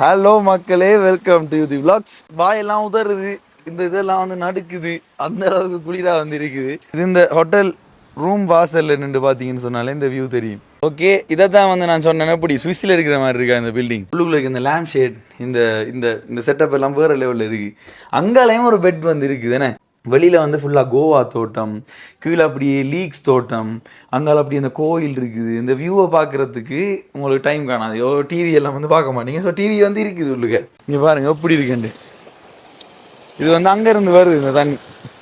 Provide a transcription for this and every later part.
Hello மக்களே, welcome to the vlogs. வாயெல்லாம் உதறுது, இந்த இதெல்லாம் வந்து நடுக்குது, அந்த அளவுக்கு குளிரா வந்து இருக்குது. இது இந்த ஹோட்டல் ரூம் வாசல்ல நின்று பார்த்தீங்கன்னு சொன்னாலே இந்த வியூ தெரியும். ஓகே, இதை தான் வந்து நான் சொன்னேன், எப்படி சுவிஸ்ல இருக்கிற மாதிரி இருக்கா இந்த பில்டிங். உள்ளுக்குள்ள இந்த லேம்ப் ஷேட், இந்த இந்த இந்த செட்டப் எல்லாம் வேற லெவலில் இருக்கு. அங்காலையும் ஒரு பெட் வந்து இருக்குது என்ன. வெளியில் வந்து ஃபுல்லாக கோவா தோட்டம், கீழே அப்படியே லீக்ஸ் தோட்டம், அங்கால அப்படி அந்த கோயில் இருக்குது. இந்த வியூவை பார்க்குறதுக்கு உங்களுக்கு டைம் காணாது. டிவி எல்லாம் வந்து பார்க்க மாட்டீங்க. ஸோ டிவி வந்து இருக்குது உள்ளுக்க. இங்கே பாருங்கள் எப்படி இருக்குண்டு. இது வந்து அங்கேருந்து வருது இந்த தண்ணி.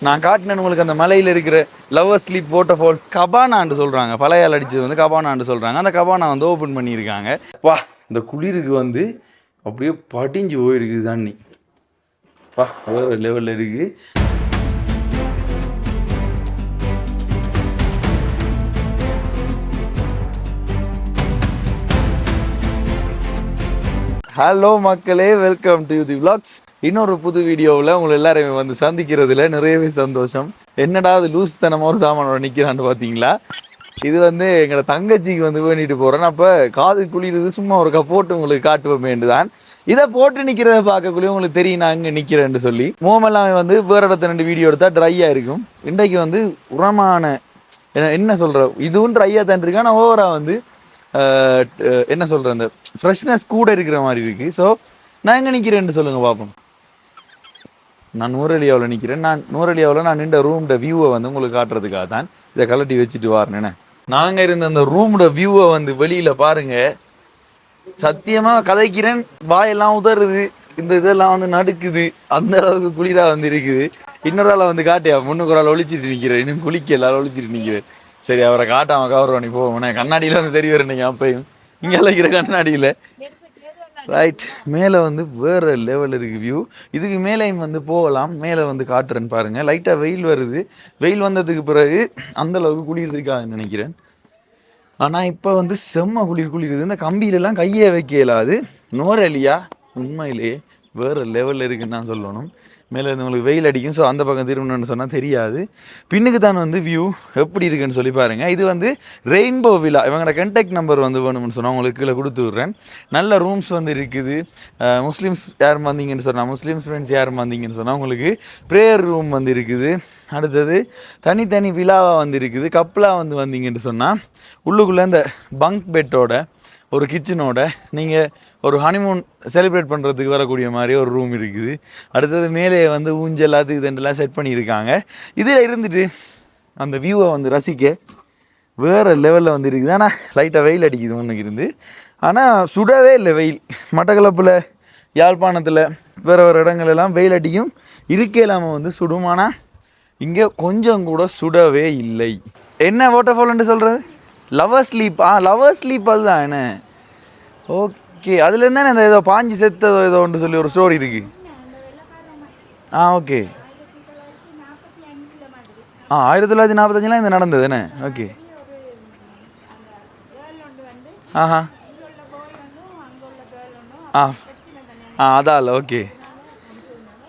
நான் காட்டினேன் உங்களுக்கு அந்த மலையில் இருக்கிற லவர் ஸ்லீப் வாட்டர்ஃபால். கபானான்னு சொல்கிறாங்க, பழையால் அடித்தது வந்து கபானான்னு சொல்கிறாங்க. அந்த கபானா வந்து ஓப்பன் பண்ணியிருக்காங்க. வா, இந்த குளிருக்கு வந்து அப்படியே படிஞ்சு போயிருக்குது தண்ணி. வா, வேறு லெவலில் இருக்குது. ஹலோ மக்களே, வெல்கம் டு தி vlogs. இன்னொரு புது வீடியோவில் உங்களை எல்லாருமே வந்து சந்திக்கிறதுல நிறையவே சந்தோஷம். என்னடா அது லூஸ் தனமாக ஒரு சாமானோட நிற்கிறான்னு பார்த்தீங்களா? இது வந்து எங்களை தங்கச்சிக்கு வந்து வேண்டிட்டு போகிறேன். அப்போ காது குளிர்றது சும்மா ஒரு போட்டு உங்களுக்கு காட்டுவோம் வேண்டுதான். இதை போட்டு நிற்கிறத பார்க்கக்குள்ளே உங்களுக்கு தெரியும் நான் இங்கே நிற்கிறேன்னு சொல்லி. மூமெல்லாமே வந்து வேறு இடத்துல 2 வீடியோ எடுத்தால் ட்ரையாக இருக்கும். இன்றைக்கு வந்து உரமான என்ன சொல்கிற இதுவும் ட்ரையாக தான் இருக்கு. ஆனால் ஓவராக வந்து என்ன சொல்கிறேன், அந்த ஃப்ரெஷ்னஸ் கூட இருக்கிற மாதிரி இருக்குது. ஸோ நான் எங்கே நிற்கிறேன்னு சொல்லுங்கள் பார்ப்போம். நான் நூறலியாவில் நிற்கிறேன். நான் நின்ற ரூம்ட வியூவை வந்து உங்களுக்கு காட்டுறதுக்காக தான் இதை கலட்டி வச்சுட்டு வரேன். நாங்கள் இருந்த அந்த ரூமோட வியூவை வந்து வெளியில் பாருங்கள். சத்தியமாக கதைக்கிறேன், வாயெல்லாம் உதறுது, இந்த இதெல்லாம் வந்து நடுக்குது, அந்த அளவுக்கு குளிராக வந்து இருக்குது. இன்னொரு ஆளை வந்து காட்டியா, முன்னுக்கு ஒரு ஆள் ஒழிச்சிட்டு நிற்கிறேன். இன்னும் குளிக்க எல்லாரும் ஒழிச்சிட்டு நிற்கிறேன். சரி, அவரை காட்டாமல் கவர் பண்ணி போவோம். கண்ணாடியில் வந்து தெரிய வரீங்க அப்பையும் இங்கே இருக்கிற கண்ணாடியில். ரைட், மேலே வந்து வேறு லெவல் இருக்குது வியூ. இதுக்கு மேலேயும் வந்து போகலாம். மேலே வந்து காட்டுறேன்னு பாருங்கள். லைட்டாக வெயில் வருது. வெயில் வந்ததுக்கு பிறகு அந்தளவுக்கு குளிர் இருக்காதுன்னு நினைக்கிறேன். ஆனால் இப்போ வந்து செம்ம குளிருது. இந்த கம்பியிலலாம் கையை வைக்க இயலாது. நோரலியா உண்மையிலேயே வேறு லெவலில் இருக்குன்னு நான் சொல்லணும். மேலே இருந்து உங்களுக்கு வெயில் அடிக்கும். ஸோ அந்த பக்கம் திரும்பணும்னு சொன்னால் தெரியாது. பின்னுக்கு தான் வந்து வியூ எப்படி இருக்குன்னு சொல்லி பாருங்கள். இது வந்து ரெயின்போ வில்லா. இவங்களோட கான்டாக்ட் நம்பர் வந்து வேணும்னு சொன்னால் உங்களுக்கு கீழே கொடுத்து விட்றேன். நல்ல ரூம்ஸ் வந்து இருக்குது. முஸ்லீம்ஸ் யாரும் வந்தீங்கன்னு சொன்னால், முஸ்லீம்ஸ் ஃப்ரெண்ட்ஸ் யாரும் வந்தீங்கன்னு சொன்னால் உங்களுக்கு ப்ரேயர் ரூம் வந்து இருக்குது. அடுத்தது தனித்தனி விழாவாக வந்து இருக்குது. கப்பலாக வந்து வந்தீங்கன்னு சொன்னால் உள்ளுக்குள்ளே இந்த பங்க் பெட்டோட ஒரு கிச்சனோட நீங்கள் ஒரு ஹனிமூன் செலிப்ரேட் பண்ணுறதுக்கு வரக்கூடிய மாதிரி ஒரு ரூம் இருக்குது. அடுத்தது மேலே வந்து ஊஞ்சல் அது இதெல்லாம் செட் பண்ணியிருக்காங்க. இதில் இருந்துட்டு அந்த வியூவை வந்து ரசிக்க வேறு லெவலில் வந்து இருக்குது. ஆனால் லைட்டாக வெயில் அடிக்குது முன்னுக்கு இருந்து. ஆனால் சுடவே இல்லை வெயில். மட்டக்களப்பில், யாழ்ப்பாணத்தில், வேறு இடங்களெல்லாம் வெயில் அடிக்கும், இருக்கே இல்லாமல் வந்து சுடும். ஆனால் இங்கே கொஞ்சம் கூட சுடவே இல்லை. என்ன வாட்டர்ஃபால்னு சொல்கிறது? Lower sleep. லவர் ஸ்லீப் அதுதான் என்ன. ஓகே, அதுலேருந்து தானே இந்த ஏதோ பாஞ்சு செத்ததோ ஏதோ ஒன்று சொல்லி ஒரு ஸ்டோரி இருக்கு. ஓகே. 1945 இந்த நடந்தது என்ன. ஓகே. அதால் ஓகே.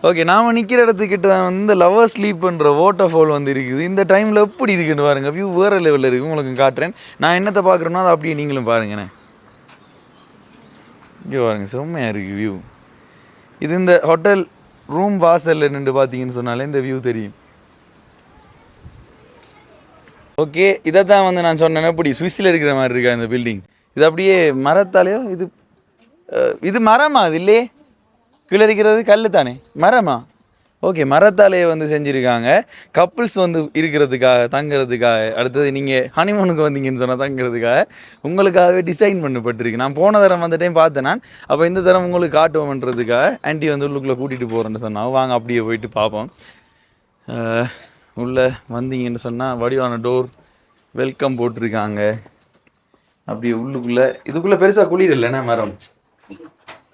ஓகே, நாம் நிற்கிற இடத்துக்கிட்ட தான் வந்து லவர் ஸ்லீப்ன்ற வாட்டர்ஃபால் வந்து இருக்குது. இந்த டைமில் எப்படி இருக்குன்னு பாருங்கள். வியூ வேறு லெவலில் இருக்குது. உங்களுக்கு காட்டுறேன். நான் என்னத்தை பார்க்குறேன்னா அதை அப்படியே நீங்களும் பாருங்கண்ணே. இங்கே பாருங்கள், செம்மையாக இருக்குது வியூ. இது இந்த ஹோட்டல் ரூம் வாசலில் நின்று பார்த்தீங்கன்னு சொன்னாலே இந்த வியூ தெரியும். ஓகே, இதை தான் வந்து நான் சொன்னேன், எப்படி சுவிஸ்ல இருக்கிற மாதிரி இருக்கா இந்த பில்டிங். இது அப்படியே மரத்தாலேயோ, இது மரமா? அது இல்லையே, கீழே இருக்கிறது கல் தானே, மரமா? ஓகே, மரத்தாலேயே வந்து செஞ்சுருக்காங்க. கப்புள்ஸ் வந்து இருக்கிறதுக்காக, தங்குறதுக்காக. அடுத்தது நீங்கள் ஹனிமூனுக்கு வந்தீங்கன்னு சொன்னால் தங்குறதுக்காக உங்களுக்காகவே டிசைன் பண்ணப்பட்டிருக்கு. நான் போன தரம் வந்த டைம் பார்த்தேன் நான். அப்போ இந்த தரம் உங்களுக்கு காட்டுவோம்ன்றதுக்காக ஆன்ட்டி வந்து உள்ளுக்குள்ளே கூட்டிகிட்டு போகிறேன்னு சொன்னாங்க. வாங்க அப்படியே போயிட்டு பார்ப்போம். உள்ளே வந்தீங்கன்னு சொன்னால் வடிவான டோர், வெல்கம் போட்டிருக்காங்க. அப்படியே உள்ளுக்குள்ளே, இதுக்குள்ளே பெருசாக குளிர் இல்லைண்ணே, மரம்.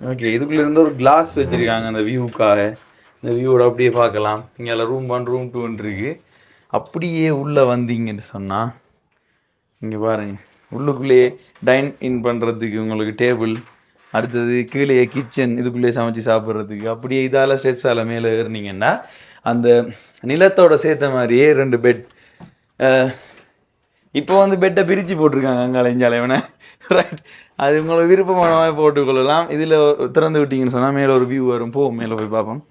ஓகே, இதுக்குள்ளே இருந்து ஒரு கிளாஸ் வச்சுருக்காங்க அந்த வியூக்காக. இந்த வியூவோட அப்படியே பார்க்கலாம். இங்கே ரூம் 1 ரூம் 2 இருக்குது. அப்படியே உள்ளே வந்தீங்கன்னு சொன்னால் இங்கே பாருங்கள், உள்ளுக்குள்ளேயே டைன் இன் பண்ணுறதுக்கு உங்களுக்கு டேபிள், அடுத்தது கீழே கிச்சன், இதுக்குள்ளேயே சமைச்சு சாப்பிட்றதுக்கு. அப்படியே இதால் ஸ்டெப்ஸால் மேலே ஏறினீங்கன்னா அந்த நிலத்தோட சேர்த்த மாதிரியே 2 பெட். இப்போ வந்து பெட்டை பிரித்து போட்டிருக்காங்க அங்கால இஞ்சாலைவனை ரைட். அது உங்களுக்கு விருப்பமான மாதிரி போட்டுக்கொள்ளலாம். இதில் திறந்து விட்டீங்கன்னு சொன்னால் மேலே ஒரு வியூ வரும். மேலே போய் பார்ப்போம்.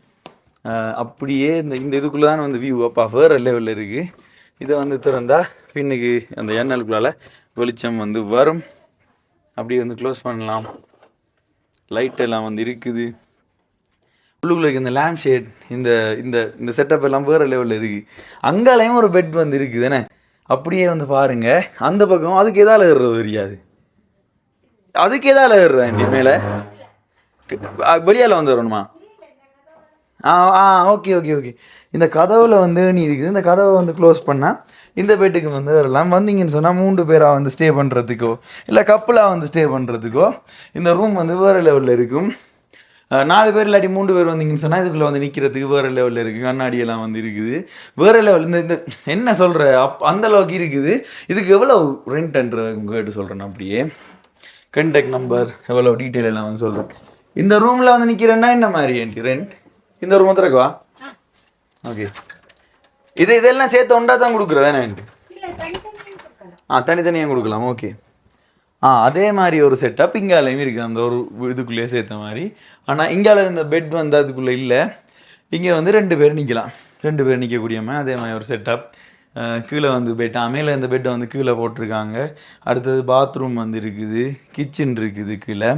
அப்படியே இந்த இதுக்குள்ளே தான் வந்து வியூ அப்பா வேறு லெவலில் இருக்குது. இதை வந்து திறந்தா பின்னுக்கு அந்த எண்ணலுக்குள்ளால் வெளிச்சம் வந்து வரும். அப்படியே வந்து க்ளோஸ் பண்ணலாம். லைட் எல்லாம் வந்து இருக்குது. உள்ளுக்குள்ள இந்த லேம்ப் ஷேட் இந்த இந்த இந்த செட்டப் எல்லாம் வேறு லெவலில் இருக்குது. அங்காலையும் ஒரு பெட் வந்து இருக்குது தானே. அப்படியே வந்து பாருங்க அந்த பக்கம். அதுக்கு எதால ஏறுறது தெரியாது. அதுக்கு எதால ஏறுறா இண்டி மேலே வெளியால் வந்து வரணுமா? Okay okay okay. இந்த கதவுல வந்து நீ இருக்குது. இந்த கதவை வந்து க்ளோஸ் பண்ணால் இந்த பெட்டுக்கு வந்து வரலாம். வந்தீங்கன்னு சொன்னால் 3 பேராக வந்து ஸ்டே பண்ணுறதுக்கோ இல்லை கப்பலாக வந்து ஸ்டே பண்ணுறதுக்கோ இந்த ரூம் வந்து வேறு லெவலில் இருக்கும். 4 பேர் இல்லாட்டி 3 பேர் வந்தீங்கன்னு சொன்னால் இதுக்குள்ளே வந்து நிற்கிறதுக்கு வேறு லெவலில் இருக்குது. கண்ணாடியெல்லாம் வந்து இருக்குது. வேறு லெவல். இந்த என்ன சொல்கிற அந்த அளவுக்கு இருக்குது. இதுக்கு எவ்வளோ ரெண்ட்ன்றது கேட்டு சொல்கிறேன். அப்படியே கண்டெக்ட் நம்பர் எவ்வளோ டீட்டெயில் எல்லாம் வந்து சொல்கிறேன். இந்த ரூமில் வந்து நிற்கிறேன்னா என்ன மாதிரி ரெண்ட்? இந்த ரூம் திறக்கவா? ஓகே. இதெல்லாம் சேர்த்து ஒன்றா தான் கொடுக்குறதானே? தனித்தனியாக கொடுக்கலாம். ஓகே. அதே மாதிரி ஒரு செட்டப் இங்காலையும் இருக்குது. அந்த ஒரு இதுக்குள்ளேயே சேர்த்த மாதிரி. ஆனால் இங்கால இந்த பெட் வந்து அதுக்குள்ளே இல்லை. இங்கே வந்து 2 பேர் நிற்கலாம். 2 பேர் நிற்கக்கூடியமா அதே மாதிரி ஒரு செட்டப். கீழே வந்து பெட் மேலே இந்த பெட்டை வந்து கீழே போட்டிருக்காங்க. அடுத்தது பாத்ரூம் வந்து இருக்குது. கிச்சன் இருக்குது கீழே.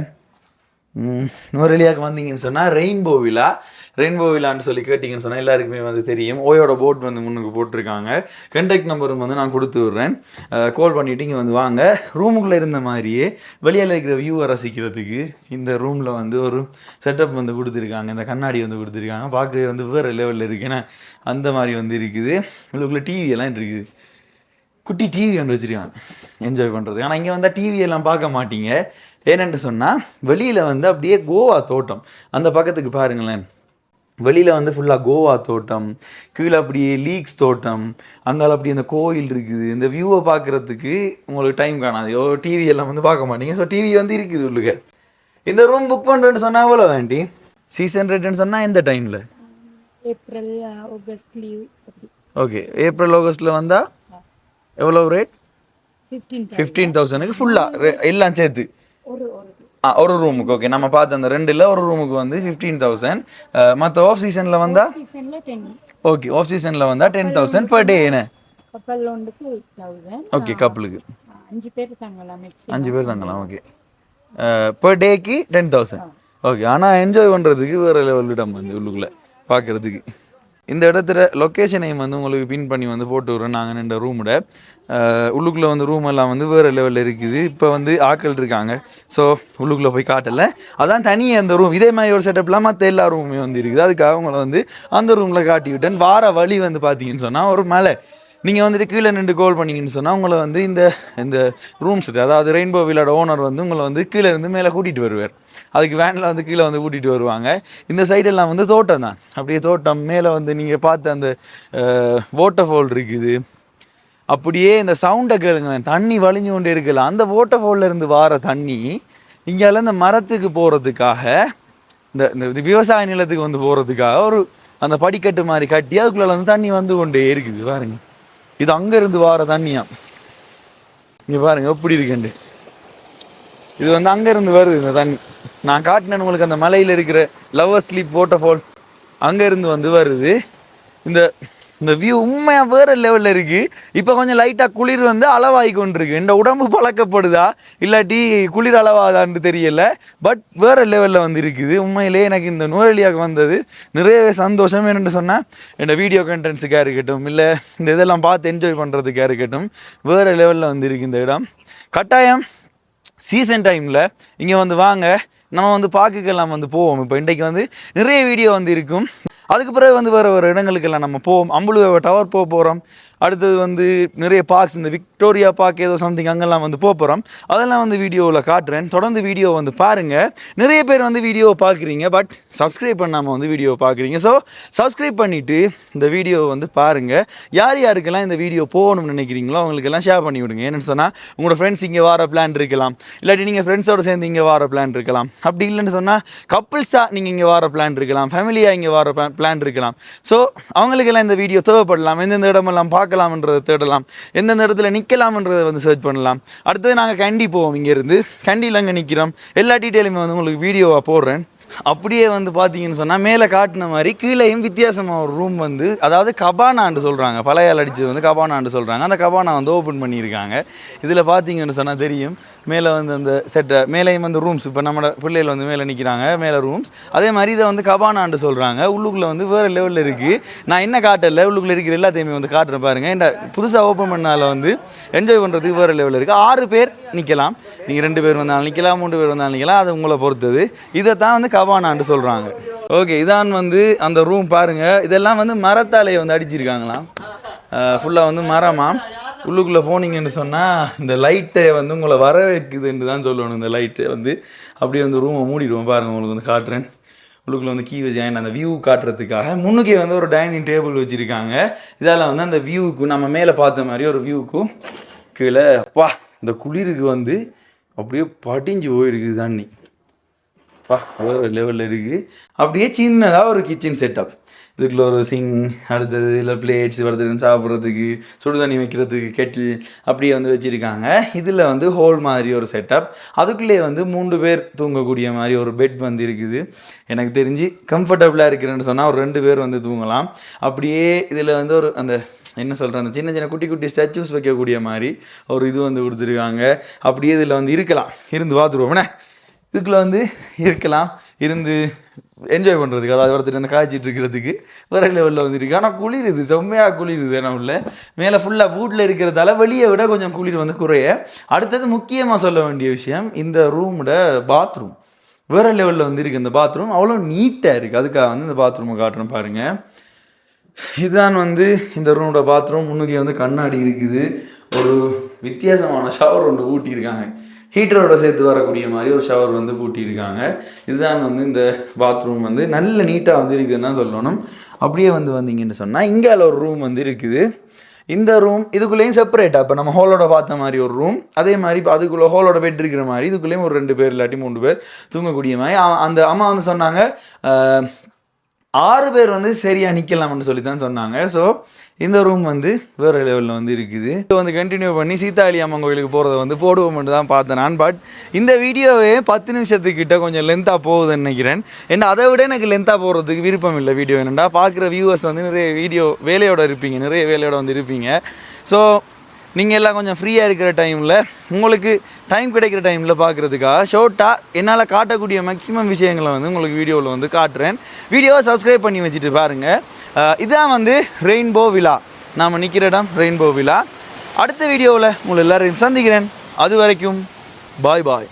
நுவரெலியாவுக்கு வந்தீங்கன்னு சொன்னால் ரெயின்போ விழான்னு சொல்லி கேட்டிங்கன்னு சொன்னால் எல்லாருக்குமே வந்து தெரியும். ஓயோட போர்ட் வந்து முன்னுக்கு போட்டிருக்காங்க. கண்டெக்ட் நம்பரும் வந்து நான் கொடுத்து விட்றேன். கால் பண்ணிவிட்டு இங்கே வந்து வாங்க. ரூமுக்குள்ளே இருந்த மாதிரியே வெளியில் இருக்கிற வியூவை ரசிக்கிறதுக்கு இந்த ரூமில் வந்து ஒரு செட்டப் வந்து கொடுத்துருக்காங்க. இந்த கண்ணாடி வந்து கொடுத்துருக்காங்க. பார்க்க வந்து வேறு லெவலில் இருக்குன்னா அந்த மாதிரி வந்து இருக்குது. உள்ளுக்குள்ளே டிவி எல்லாம் இருக்குது. குட்டி டிவி ஒன்று வச்சுருக்காங்க என்ஜாய் பண்ணுறது. ஆனால் இங்கே வந்தால் டிவியெல்லாம் பார்க்க மாட்டீங்க. ஏனென்று சொன்னால் வெளியில் வந்து அப்படியே கோவா தோட்டம். அந்த பக்கத்துக்கு பாருங்களேன். வெளியில் வந்து ஃபுல்லாக கோவா தோட்டம், கீழே அப்படியே லீக்ஸ் தோட்டம், அங்கால அப்படி அந்த கோயில் இருக்குது. இந்த வியூவை பார்க்குறதுக்கு உங்களுக்கு டைம் காணாது. டிவி எல்லாம் வந்து பார்க்க மாட்டீங்க. ஸோ டிவி வந்து இருக்குது உள்ளுக்க. இந்த ரூம் புக் பண்ணுறேன்னு சொன்னால் எவ்வளோ வேண்டி? சீசன் ரேட்டுன்னு சொன்னால் எந்த டைமில்? April August leave. Okay. April ஆகஸ்ட்டில் வந்தால் எவ்வளோ ரேட்? 15,000க்கு ஃபுல்லாக எல்லாம் சேர்த்து ஒரு ரூமுக்கு. ஓகே. நம்ம பார்த்த அந்த 2 ஒரு ரூமுக்கு வந்து 15,000. மற்ற ஆஃப் சீசனில் வந்தால் ஓகே. ஆஃப் சீசனில் வந்தால் 10,000 பர் டே. என்ன கப்பல் ஒன்றுக்கு 8,000. ஓகே. கப்பலுக்கு 5 பேர் தங்கலாம். 5 பேர் தங்கலாம். ஓகே. பர் டேக்கு 10,000. ஓகே. ஆனால் என்ஜாய் பண்ணுறதுக்கு வேறு லெவல் இடம் வந்து உள்ளுக்குள்ளே பார்க்குறதுக்கு. இந்த இடத்துல லொக்கேஷனையும் வந்து உங்களுக்கு பின் பண்ணி வந்து போட்டு விட்றோம். நாங்கள் இந்த ரூமோட உள்ளுக்குள்ளே வந்து ரூம் எல்லாம் வந்து வேறு லெவலில் இருக்குது. இப்போ வந்து ஆட்கள் இருக்காங்க. ஸோ உள்ளுக்குள்ளே போய் காட்டலை. அதான் தனியாக அந்த ரூம். இதே மாதிரி ஒரு செட்டப்லாம் மற்ற எல்லா ரூமுமே வந்து இருக்குது. அதுக்காக அவங்கள வந்து அந்த ரூமில் காட்டி விட்டேன். வார வழி வந்து பார்த்தீங்கன்னு சொன்னால் ஒரு மலை. நீங்கள் வந்துட்டு கீழே நின்று கால் பண்ணிங்கன்னு சொன்னால் உங்களை வந்து இந்த ரூம்ஸ் அதாவது ரெயின்போ விழாட ஓனர் வந்து உங்களை வந்து கீழே இருந்து மேலே கூட்டிகிட்டு வருவார். அதுக்கு வேனில் வந்து கீழே வந்து கூட்டிகிட்டு வருவாங்க. இந்த சைடெல்லாம் வந்து தோட்டம் தான். அப்படியே தோட்டம் மேலே வந்து நீங்கள் பார்த்த அந்த வாட்டர் ஃபால் இருக்குது. அப்படியே இந்த சவுண்டை கேளுங்களேன். தண்ணி வலிஞ்சு கொண்டே இருக்கல. அந்த வாட்டர் ஃபாலில் இருந்து வார தண்ணி இங்கேயால இந்த மரத்துக்கு போகிறதுக்காக இந்த விவசாய நிலத்துக்கு வந்து போகிறதுக்காக ஒரு அந்த படிக்கட்டு மாதிரி கட்டி அதுக்குள்ளே வந்து தண்ணி வந்து கொண்டே இருக்குது. பாருங்க. இது அங்கேருந்து வார தண்ணியா. இங்கே பாருங்க எப்படி இருக்குண்டு. இது வந்து அங்கேருந்து வருது இந்த தண்ணி. நான் காட்டினேன் உங்களுக்கு அந்த மலையில் இருக்கிற லவர் ஸ்லீப் வாட்டர் ஃபால். அங்கேருந்து வந்து வருது. இந்த வியூ உண்மையாக வேறு லெவலில் இருக்குது. இப்போ கொஞ்சம் லைட்டாக குளிர் வந்து அளவாகி கொண்டிருக்கு. இந்த உடம்பு பழக்கப்படுதா இல்லாட்டி குளிர் அளவாதான்னு தெரியல. பட் வேறு லெவலில் வந்து இருக்குது. உண்மையிலே எனக்கு இந்த நுவரெலியாவுக்கு வந்தது நிறையவே சந்தோஷம். என்னென்னு சொன்னால் இந்த வீடியோ கண்டென்ட்ஸுக்காக இருக்கட்டும் இல்லை இந்த இதெல்லாம் பார்த்து என்ஜாய் பண்ணுறதுக்காக இருக்கட்டும் வேறு லெவலில் வந்து இருக்குது இந்த இடம். கட்டாயம் சீசன் டைமில் இங்கே வந்து வாங்க. நம்ம வந்து பார்க்குக்கெல்லாம் வந்து போவோம். இப்போ இன்றைக்கு வந்து நிறைய வீடியோ வந்து இருக்கும். அதுக்கு பிறகு வந்து வேறு இடங்களுக்கெல்லாம் நம்ம போவோம். அம்புலுவை டவர் போகிறோம். அடுத்தது வந்து நிறைய பார்க்ஸ், இந்த விக்டோரியா பார்க் ஏதோ சம்திங் அங்கெல்லாம் வந்து போகிறோம். அதெல்லாம் வந்து வீடியோவில் காட்டுறேன். தொடர்ந்து வீடியோ வந்து பாருங்கள். நிறைய பேர் வந்து வீடியோவை பார்க்குறீங்க, பட் சப்ஸ்கிரைப் பண்ணாமல் வந்து வீடியோவை பார்க்குறீங்க. ஸோ சப்ஸ்கிரைப் பண்ணிவிட்டு இந்த வீடியோவை வந்து பாருங்கள். யார் யாருக்கெல்லாம் இந்த வீடியோ போகணும்னு நினைக்கிறீங்களோ அவங்களுக்கெல்லாம் ஷேர் பண்ணி விடுங்க. ஏன்னு சொன்னால் உங்களோட ஃப்ரெண்ட்ஸ் இங்கே வர பிளான் இருக்கலாம், இல்லாட்டி நீங்கள் ஃப்ரெண்ட்ஸோடு சேர்ந்து இங்கே வர பிளான் இருக்கலாம். அப்படி இல்லைன்னு சொன்னால் கப்புள்ஸாக நீங்கள் இங்கே வர பிளான் இருக்கலாம், ஃபேமிலியாக இங்கே வர பிளான் இருக்கலாம். ஸோ அவங்களுக்கெல்லாம் இந்த வீடியோ தேவைப்படலாம், எந்தெந்த இடமெல்லாம் பார்க்கலாம்ன்றதை தேடலாம், எந்தெந்த இடத்துல நிற்கலாம்ன்றதை வந்து சர்ச் பண்ணலாம். அடுத்தது நாங்கள் கண்டி போவோம், இங்கேருந்து கண்டியில் அங்கே நிற்கிறோம், எல்லா டீட்டெயிலுமே வந்து உங்களுக்கு வீடியோவாக போடுறேன். அப்படியே வந்து பார்த்தீங்கன்னு சொன்னால் மேலே காட்டின மாதிரி கீழேயும் வித்தியாசமாக ஒரு ரூம் வந்து, அதாவது கபானான்னு சொல்கிறாங்க, பழையால் அடித்தது வந்து கபானான்னு சொல்கிறாங்க. அந்த கபானா வந்து ஓப்பன் பண்ணியிருக்காங்க. இதில் பார்த்தீங்கன்னு சொன்னால் தெரியும், மேலே வந்து அந்த செட்டை மேலேயும் வந்து ரூம்ஸ், இப்போ நம்ம பிள்ளைகள் வந்து மேலே நிற்கிறாங்க, மேலே ரூம்ஸ். அதே மாதிரி இதை வந்து கபானான்னு சொல்கிறாங்க. உள்ளுக்குள்ளே வந்து வேறு லெவலில் இருக்குது. நான் என்ன காட்டல, உள்ளுக்குள்ளே இருக்கிற எல்லாத்தையுமே வந்து காட்டுறேன் பாருங்கள். இந்த புதுசாக ஓப்பன் பண்ணால் வந்து என்ஜாய் பண்ணுறதுக்கு வேறு லெவலில் இருக்குது. 6 பேர் நிற்கலாம், நீங்கள் 2 பேர் வந்தாலும் நிற்கலாம், 3 பேர் வந்தாலும் நிற்கலாம், அது உங்களை பொறுத்தது. இதை தான் வந்து கபானான்னு சொல்கிறாங்க. ஓகே, இதான் வந்து அந்த ரூம் பாருங்கள். இதெல்லாம் வந்து மரத்தாலையை வந்து அடிச்சிருக்காங்களாம், ஃபுல்லாக வந்து மரமா. உள்ளுக்குள்ளே போனீங்கன்னு சொன்னால் இந்த லைட்டை வந்து உங்களை வரவேற்குதுன்னு தான் சொல்லணும். இந்த லைட்டை வந்து அப்படியே வந்து ரூமை மூடிடுவோம் பாருங்கள். உங்களுக்கு வந்து காட்டுறேன். உள்ளுக்குள்ளே வந்து கீ வச்சு அந்த வியூ காட்டுறதுக்காக முன்னுக்கே வந்து ஒரு டைனிங் டேபிள் வச்சுருக்காங்க. இதால் வந்து அந்த வியூவுக்கு நம்ம மேலே பார்த்த மாதிரி ஒரு வியூவுக்கும் கீழே வா இந்த குளிருக்கு வந்து அப்படியே படிஞ்சு போயிருக்குது தண்ணி. வேறு லெவலில் இருக்குது. அப்படியே சின்னதாக ஒரு கிச்சன் செட்டப், இதுக்குள்ள ஒரு சிங், அடுத்தது இல்லை பிளேட்ஸ் வருதுன்னு சாப்பிட்றதுக்கு, சுடு தண்ணி வைக்கிறதுக்கு கெட்டில் அப்படியே வந்து வச்சுருக்காங்க. இதில் வந்து ஹோல் மாதிரி ஒரு செட்டப், அதுக்குள்ளே வந்து 3 பேர் தூங்கக்கூடிய மாதிரி ஒரு பெட் வந்து இருக்குது. எனக்கு தெரிஞ்சு கம்ஃபர்டபுளாக இருக்குதுன்னு சொன்னால் ஒரு 2 பேர் வந்து தூங்கலாம். அப்படியே இதில் வந்து ஒரு அந்த என்ன சொல்கிறேன், அந்த சின்ன சின்ன குட்டி குட்டி ஸ்டாச்சூஸ் வைக்கக்கூடிய மாதிரி ஒரு இது வந்து கொடுத்துருக்காங்க. அப்படியே இதில் வந்து இருக்கலாம், இருந்து பார்த்துருவோம்ண்ணே. இதுக்குள்ளே வந்து இருக்கலாம், இருந்து என்ஜாய் பண்ணுறதுக்கு, அதாவது ஒருத்தர் வந்து காய்ச்சிட்டு இருக்கிறதுக்கு வேறு லெவலில் வந்து இருக்குது. ஆனால் குளிருது, செம்மையாக குளிருது. ஏன்னா உள்ள மேலே ஃபுல்லாக வீட்டில் இருக்கிறதால வெளியே விட கொஞ்சம் குளிர் வந்து குறைய. அடுத்தது முக்கியமாக சொல்ல வேண்டிய விஷயம், இந்த ரூமோட பாத்ரூம் வேறு லெவலில் வந்து இருக்குது. இந்த பாத்ரூம் அவ்வளோ நீட்டாக இருக்குது. அதுக்காக வந்து இந்த பாத்ரூமை காட்டுறேன் பாருங்கள். இதுதான் வந்து இந்த ரூமோட பாத்ரூம். முன்னுக்கே வந்து கண்ணாடி இருக்குது. ஒரு வித்தியாசமான ஷவர் ஒன்று ஊட்டியிருக்காங்க, ஹீட்டரோட சேர்த்து வரக்கூடிய மாதிரி ஒரு ஷவர் வந்து பூட்டியிருக்காங்க. இதுதான் வந்து இந்த பாத்ரூம் வந்து நல்ல நீட்டாக வந்து இருக்குதுன்னு தான் சொல்லணும். அப்படியே வந்து வந்தீங்கன்னு சொன்னால் இங்கே ஒரு ரூம் வந்து இருக்குது. இந்த ரூம் இதுக்குள்ளேயும் செப்பரேட்டாக, இப்போ நம்ம ஹோலோட பார்த்த மாதிரி ஒரு ரூம், அதே மாதிரி இப்போ அதுக்குள்ளே ஹோலோட பெட் இருக்கிற மாதிரி இதுக்குள்ளேயும் ஒரு 2 பேர் இல்லாட்டி 3 பேர் தூங்கக்கூடிய மாதிரி. அந்த அம்மா வந்து சொன்னாங்க 6 பேர் வந்து சரியாக நிற்கலாம்னு சொல்லி தான் சொன்னாங்க. ஸோ இந்த ரூம் வந்து வேறு லெவலில் வந்து இருக்குது. இப்போ வந்து கண்டினியூ பண்ணி சீதாளி அம்மன் கோயிலுக்கு போகிறத வந்து போடுவோம்னு தான் பார்த்தேன் நான். பட் இந்த வீடியோவே 10 நிமிஷத்துக்கிட்ட கொஞ்சம் லென்த்தாக போகுதுன்னு நினைக்கிறேன். ஏன்னா அதை விட எனக்கு லென்த்தாக போகிறதுக்கு விருப்பம் இல்லை. வீடியோ என்னென்னா பார்க்குற வியூவர்ஸ் வந்து நிறைய வீடியோ வேலையோடு இருப்பீங்க, நிறைய வேலையோடு வந்து இருப்பீங்க. ஸோ நீங்கள் எல்லாம் கொஞ்சம் ஃப்ரீயாக இருக்கிற டைமில், உங்களுக்கு டைம் கிடைக்கிற டைமில் பார்க்குறதுக்காக ஷார்ட்டாக என்னால் காட்டக்கூடிய மேக்ஸிமம் விஷயங்களை வந்து உங்களுக்கு வீடியோவில் வந்து காட்டுறேன். வீடியோவை சப்ஸ்கிரைப் பண்ணி வச்சுட்டு பாருங்கள். இதுதான் வந்து ரெயின்போ விழா, நாம் நிற்கிற இடம் ரெயின்போ விழா. அடுத்த வீடியோவில் உங்களை எல்லோரையும் சந்திக்கிறேன். அது வரைக்கும் பாய் பாய்.